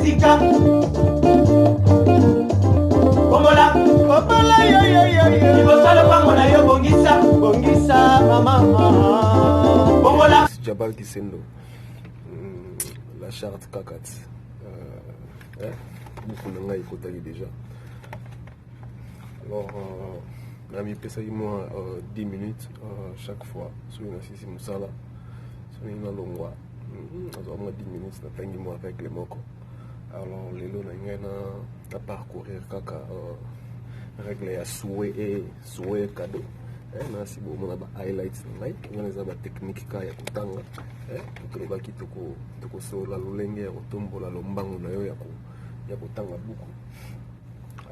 tika Bongola Ibosalo pango na yo bongisa mama Bongola Jabal Kisendo la charte Kakat beaucoup de gens déjà alors Nami pesa moi 10 minutes chaque fois sur une assise musala sur une longwa moi 10 minutes na tangi moi avec les moko alors les lots na parcourir kaka règle ya souhait cadeau na si bon na ba highlights ngai ngana ba technique ka ya kutanga tuloba kitoko toko sola lolenge ya kotombola lombango na yo ya kutanga buku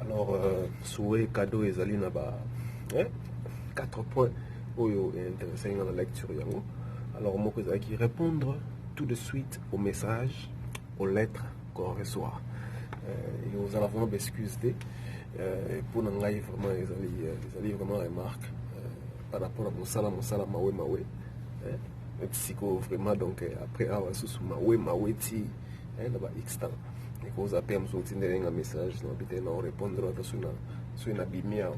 alors souhait cadeau ezali na ba 4 points oyo intéressant dans la lecture yango alors moko ezali répondre tout de suite aux messages aux lettres qu'on reçoit et aux avant d'excuses pour ngai vraiment ezali vraiment remarque par rapport à Moussala mawe psycho vraiment donc après avoir sous mawe ti na ba extra et cause après me sortir un message na bité na répondre à sur une bimia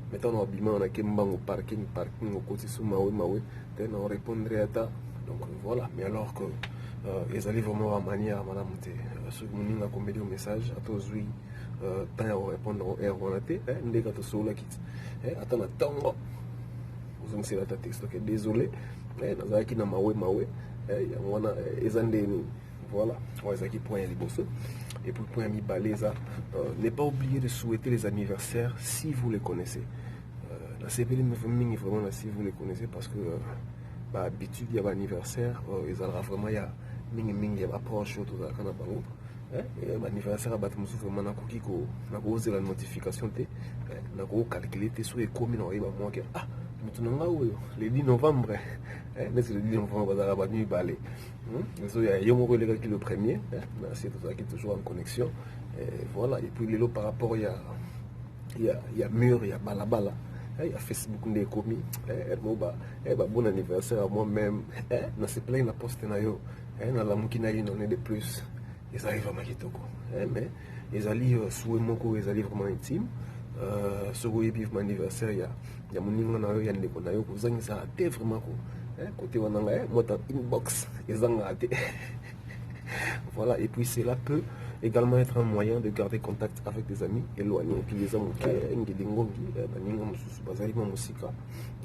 mettons na bimia na kembango parking au côté sous mawe te na répondre à ta donc voilà mais alors que ils allaient vraiment à manière madame te ce que nous na comédie au message à tous oui tant à répondre au RONAT ndeka to sola kit attends attends vous me la texte ok désolé nazaki na mawe yango ezandeni voilà ezaki point ya liboso et puis point mi baleza ne pas oublier de souhaiter les anniversaires si vous les connaissez la CPL vraiment si vous les connaissez parce que bah habitude il y a anniversaire ils aura vraiment il y a mingi approche tout ça kana bango anniversaire à battre vraiment na koki ko na koze la notification te na ko calculer te so e komi na oyiba moi que le 10 novembre le 10 novembre bazala ba nuit balé so ya yo moko le qui le premier c'est tout ça qui est toujours en connexion voilà et puis par rapport il y a mur il y a balabala il y a Facebook ndé komi bon anniversaire à moi-même na se plein la poste na yo na la mukina une année de plus ils arrivent à makitoko mais ils allient souhait moko ils allient vraiment intime ce que vivre mon anniversaire il y a mon niveau na yo ya ndeko na yo kozangisa te vraiment ko côté wana moi ta inbox ezanga te voilà et puis cela peut également être un moyen de garder contact avec des amis éloignés puis les amis ngilingongi baninga mususu bazali ma musika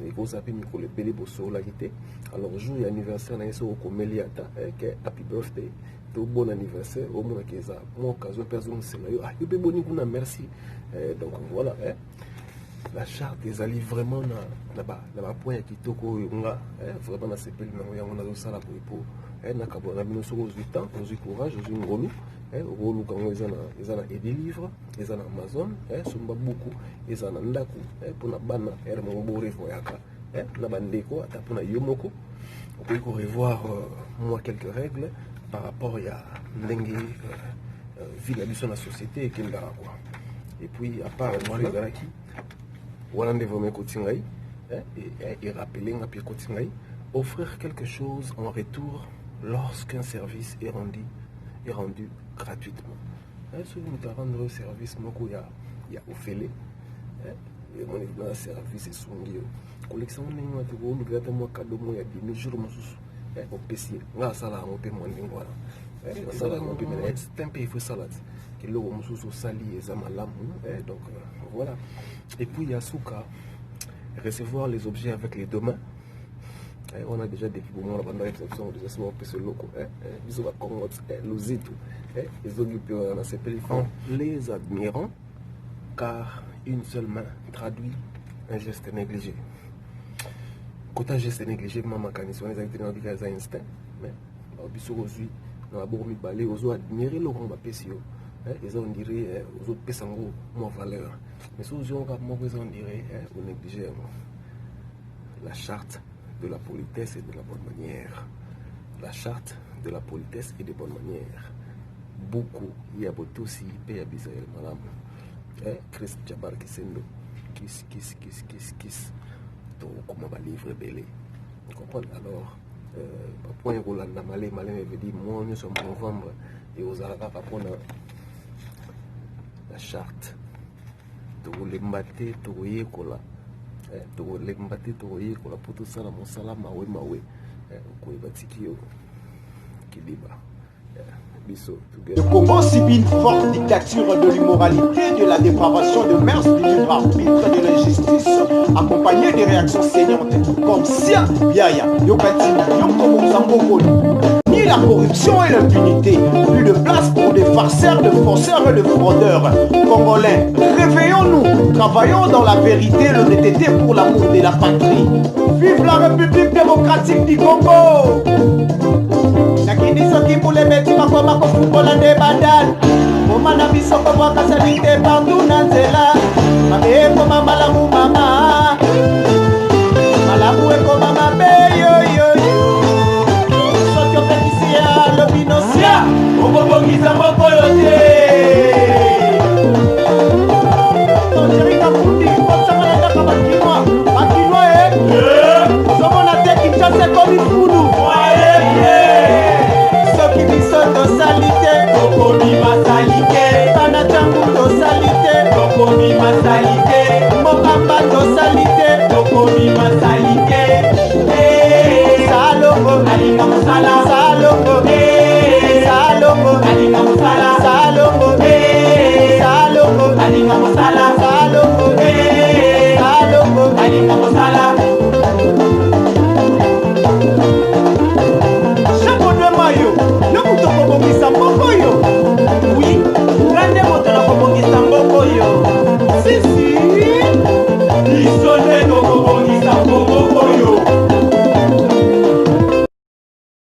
et ko sape mikolo belé boso la kité alors jour et anniversaire na yeso ko meliata que happy birthday tout bon anniversaire au moins que ça moi occasion personne c'est là yo yo be boni kuna merci donc voilà la charte des alliés vraiment na ba point qui toko nga vraiment na sepel na yango na sala pour na kabona bino soko 8 ans on courage on ngolu rolu kango ezana et des livres ezana Amazon somba beaucoup ezana ndaku pour na bana mo bo revoyaka na bandeko ata pour na yomoko on peut revoir moi quelques règles par rapport à ndenge vie la la société et kendara quoi et puis à part moi les araki voilà devant kotingai et rappeler nga puis kotingai offrir quelque chose en retour lorsqu'un service est rendu gratuitement ce que nous rendre service moko ya ofele et mon évidemment service est songio collection ndenge tu go migrata mo cadeau mo ya 10 jours mususu au PC nga sala mo pe mo ndingo wana sala mo pe mais c'est un peu il faut salade que le mususu sali ezamalamu donc voilà et puis yasuka recevoir les objets avec les deux mains on a déjà depuis le moment la bande réception déjà sur le PC loco bisous à Congo l'ositu les occupés on a CPL les admirant car une seule main traduit un geste négligé. Quand un geste négligé, maman canisson les activités dans les instincts, mais bisous aujourd'hui, on a beaucoup mis balai, aux autres admirer le rond bapesio, ils ont dirait aux autres pesango moins valeur, mais sous on on dirait on négligé la charte de la politesse et de la bonne manière, la charte de la politesse et de bonne manière. Beaucoup il y a beaucoup aussi paye à bisaïl madame. Chris Jabal Kisendo, kiss. Donc, comment va livrer belé? Vous comprenez? Alors, bapoint ekolanda malema veut dire mois nyonso ya novembre ekozala kaka mpona la charte tokolemba te tokoyekola tokolemba te tokoyekola mpo tosala mosala mawe koyeba tiki yo kiliba biso. Le Congo subit une forte dictature de l'immoralité, de la dépravation de mœurs, du libre arbitre, de l'injustice, accompagnée de réactions saignantes comme Sia Biaya, Yokatini, Yokomozambokoli. Ni la corruption et l'impunité, plus de place pour des farceurs, de forceurs et de fraudeurs. Congolais, réveillons-nous, travaillons dans la vérité, l'honnêteté pour l'amour de la patrie. Vive la République démocratique du Congo! Nakini soki mule beti makoma kofukola nde badal Momana biso kobwaka salite partout na nzela Mabe ekoma malamu mama Malamu ekoma mabe yoyoyo Soki opekisi ya lobinosia Okobongisa moko yo te Tonjerika fundi Konsama nataka bakinoa Bakinoa Somona te Kinshasa komi funu Soki biso tosalite Tokomi masalite Tana changu tosalite Tokomi masalite Mokamba tosalite Tokomi masalite Saloko alinga musala